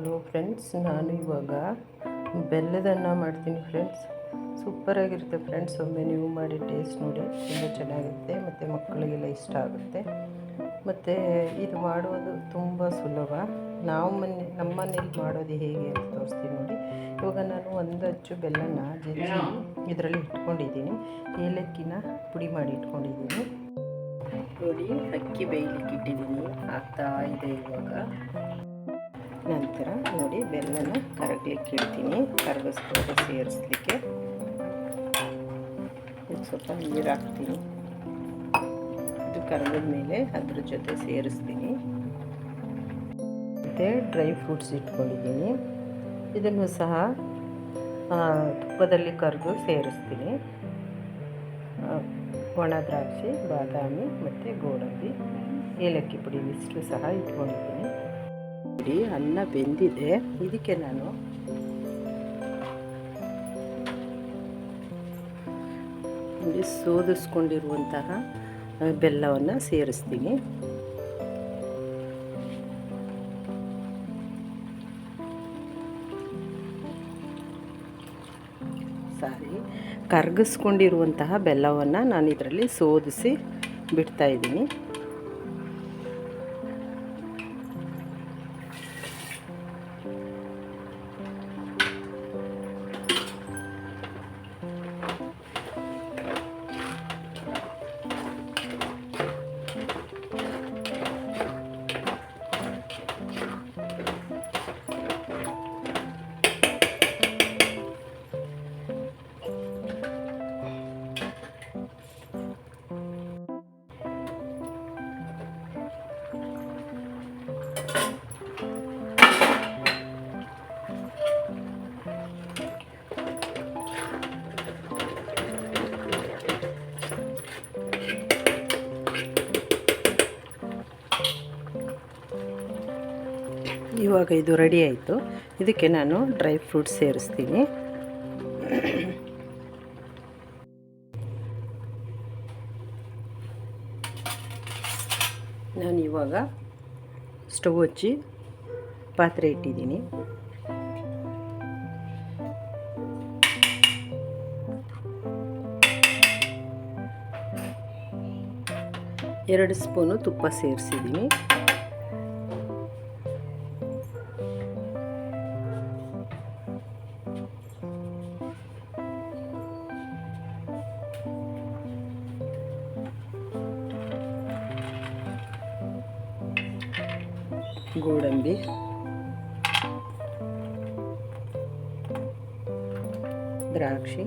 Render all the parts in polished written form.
Hello friends, ನಾನು ಇವಾಗ ಬೆಲ್ಲದನ್ನ ಮಾಡ್ತೀನಿ ಫ್ರೆಂಡ್ಸ್. ಸೂಪರಾಗಿರುತ್ತೆ ಫ್ರೆಂಡ್ಸ್. ಒಮ್ಮೆ ನೀವು ಮಾಡಿ ಟೇಸ್ಟ್ ನೋಡಿ, ತುಂಬ ಚೆನ್ನಾಗಿರುತ್ತೆ ಮತ್ತು ಮಕ್ಕಳಿಗೆಲ್ಲ ಇಷ್ಟ ಆಗುತ್ತೆ. ಮತ್ತು ಇದು ಮಾಡೋದು ತುಂಬ ಸುಲಭ. ನಮ್ಮ ಮನೇಲಿ ಮಾಡೋದು ಹೇಗೆ ಅಂತ ತೋರಿಸ್ತೀನಿ ನೋಡಿ. ಇವಾಗ ನಾನು ಒಂದು ಅಚ್ಚು ಬೆಲ್ಲನ ಜಜ್ಜಿ ಇದರಲ್ಲಿ ಇಟ್ಕೊಂಡಿದ್ದೀನಿ. ಏಲಕ್ಕಿನ ಪುಡಿ ಮಾಡಿ ಇಟ್ಕೊಂಡಿದ್ದೀನಿ ನೋಡಿ. ಅಕ್ಕಿ ಬೇಯಲಿಕ್ಕೆ ಇಟ್ಟಿದ್ದೀನಿ, ಆಗ್ತಾ ಇದೆ ಇವಾಗ. ನಂತರ ನೋಡಿ ಬೆಲ್ಲನ ಕರಗಲಿಕ್ಕೆ ಇಡ್ತೀನಿ. ಕರಗಿಸ್ಕೊಂಡು ಸೇರಿಸ್ಲಿಕ್ಕೆ ಸ್ವಲ್ಪ ನೀರು ಹಾಕ್ತೀನಿ. ಇದು ಕರಗಿದ ಮೇಲೆ ಅದ್ರ ಜೊತೆ ಸೇರಿಸ್ತೀನಿ. ಮತ್ತು ಡ್ರೈ ಫ್ರೂಟ್ಸ್ ಇಟ್ಕೊಂಡಿದ್ದೀನಿ, ಇದನ್ನು ಸಹ ತುಪ್ಪದಲ್ಲಿ ಕರೆದು ಸೇರಿಸ್ತೀನಿ. ಒಣ ದ್ರಾಕ್ಷಿ, ಬಾದಾಮಿ ಮತ್ತು ಗೋಡಂಬಿ, ಏಲಕ್ಕಿ ಪುಡಿ ಇಷ್ಟು ಸಹ ಇಟ್ಕೊಂಡಿದ್ದೀನಿ. ಅನ್ನ ಬೆಂದಿದೆ, ಇದಕ್ಕೆ ನಾನು ಸೋದಿಸ್ಕೊಂಡಿರುವಂತಹ ಬೆಲ್ಲವನ್ನು ಸೇರಿಸ್ತೀನಿ. ಕರಗಿಸ್ಕೊಂಡಿರುವಂತಹ ಬೆಲ್ಲವನ್ನು ನಾನು ಇದರಲ್ಲಿ ಸೋದಿಸಿ ಬಿಡ್ತಾ ಇದ್ದೀನಿ. ಇವಾಗ ಇದು ರೆಡಿ ಆಯಿತು. ಇದಕ್ಕೆ ನಾನು ಡ್ರೈ ಫ್ರೂಟ್ಸ್ ಸೇರಿಸ್ತೀನಿ. ನಾನು ಇವಾಗ ಸ್ಟವ್ ಹಚ್ಚಿ ಪಾತ್ರೆ ಇಟ್ಟಿದ್ದೀನಿ. ಎರಡು ಸ್ಪೂನು ತುಪ್ಪ ಸೇರಿಸಿದ್ದೀನಿ. ಗೋಡಂಬಿ, ದ್ರಾಕ್ಷಿ,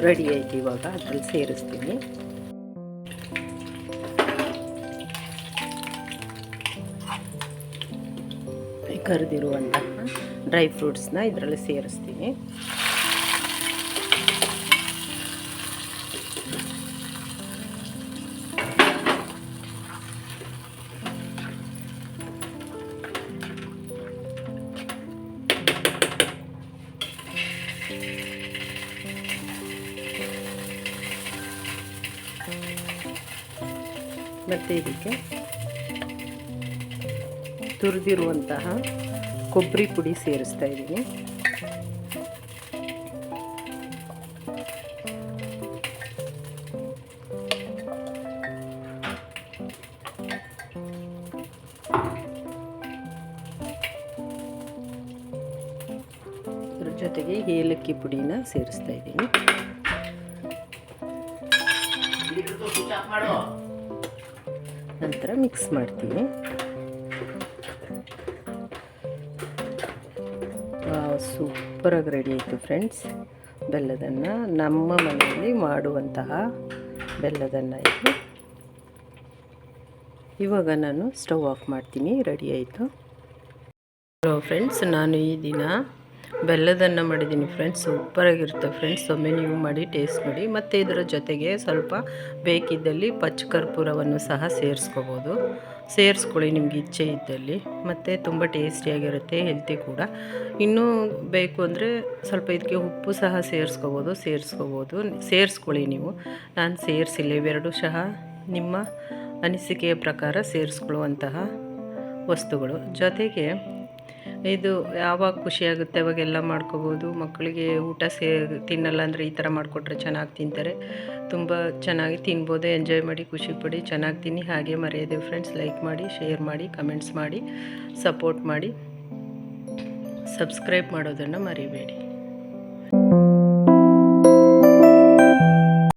ರೆಡಿ ಆಯ್ತು. ಇವಾಗ ಅದ್ರಲ್ಲಿ ಸೇರಿಸ್ತೀನಿ. ಕರಿದಿರುವಂತಹ ಡ್ರೈ ಫ್ರೂಟ್ಸ್ನ ಇದರಲ್ಲಿ ಸೇರಿಸ್ತೀನಿ. ಮತ್ತು ಇದಕ್ಕೆ ತುರಿದಿರುವಂತಹ ಕೊಬ್ಬರಿ ಪುಡಿ ಸೇರಿಸ್ತಾ ಇದ್ದೀನಿ. ಇದ್ರ ಜೊತೆಗೆ ಏಲಕ್ಕಿ ಪುಡಿನ ಸೇರಿಸ್ತಾ ಇದ್ದೀನಿ. ನಂತರ ಮಿಕ್ಸ್ ಮಾಡ್ತೀನಿ. ಸೂಪರಾಗಿ ರೆಡಿ ಆಯಿತು ಫ್ರೆಂಡ್ಸ್. ಬೆಲ್ಲದನ್ನ ನಮ್ಮ ಮನೆಯಲ್ಲಿ ಮಾಡುವಂತಹ ಬೆಲ್ಲದನ್ನ ಇದು. ಇವಾಗ ನಾನು ಸ್ಟವ್ ಆಫ್ ಮಾಡ್ತೀನಿ. ರೆಡಿ ಆಯಿತು. ಹಲೋ ಫ್ರೆಂಡ್ಸ್, ನಾನು ಈ ದಿನ ಬೆಲ್ಲದನ್ನ ಮಾಡಿದ್ದೀನಿ ಫ್ರೆಂಡ್ಸ್, ಸೂಪರಾಗಿರುತ್ತೆ ಫ್ರೆಂಡ್ಸ್. ಒಮ್ಮೆ ನೀವು ಮಾಡಿ ಟೇಸ್ಟ್ ನೋಡಿ. ಮತ್ತು ಇದರ ಜೊತೆಗೆ ಸ್ವಲ್ಪ ಬೇಕಿದ್ದಲ್ಲಿ ಪಚ್ಚ ಕರ್ಪೂರವನ್ನು ಸಹ ಸೇರಿಸ್ಕೊಳ್ಳಿ ನಿಮ್ಗೆ ಇಚ್ಛೆ ಇದ್ದಲ್ಲಿ. ಮತ್ತು ತುಂಬ ಟೇಸ್ಟಿಯಾಗಿರುತ್ತೆ, ಹೆಲ್ತಿ ಕೂಡ. ಇನ್ನೂ ಬೇಕು ಅಂದರೆ ಸ್ವಲ್ಪ ಇದಕ್ಕೆ ಉಪ್ಪು ಸಹ ಸೇರಿಸ್ಕೊಳ್ಳಿ ನೀವು. ನಾನು ಸೇರಿಸಿಲ್ಲ. ಇವೆರಡೂ ಸಹ ನಿಮ್ಮ ಅನಿಸಿಕೆಯ ಪ್ರಕಾರ ಸೇರಿಸ್ಕೊಳ್ಳುವಂತಹ ವಸ್ತುಗಳು. ಜೊತೆಗೆ ಇದು ಯಾವಾಗ ಖುಷಿಯಾಗುತ್ತೆ ಅವಾಗೆಲ್ಲ ಮಾಡ್ಕೋಬೋದು. ಮಕ್ಕಳಿಗೆ ಊಟ ತಿನ್ನಲ್ಲ ಅಂದರೆ ಈ ಥರ ಮಾಡಿಕೊಟ್ರೆ ಚೆನ್ನಾಗಿ ತಿಂತಾರೆ. ತುಂಬ ಚೆನ್ನಾಗಿ ತಿನ್ಬೋದು. ಎಂಜಾಯ್ ಮಾಡಿ, ಖುಷಿಪಡಿ, ಚೆನ್ನಾಗಿ ತಿನ್ನಿ. ಹಾಗೆ ಮರೆಯದೆ ಫ್ರೆಂಡ್ಸ್, ಲೈಕ್ ಮಾಡಿ, ಶೇರ್ ಮಾಡಿ, ಕಮೆಂಟ್ಸ್ ಮಾಡಿ, ಸಪೋರ್ಟ್ ಮಾಡಿ, ಸಬ್ಸ್ಕ್ರೈಬ್ ಮಾಡೋದನ್ನು ಮರಿಬೇಡಿ.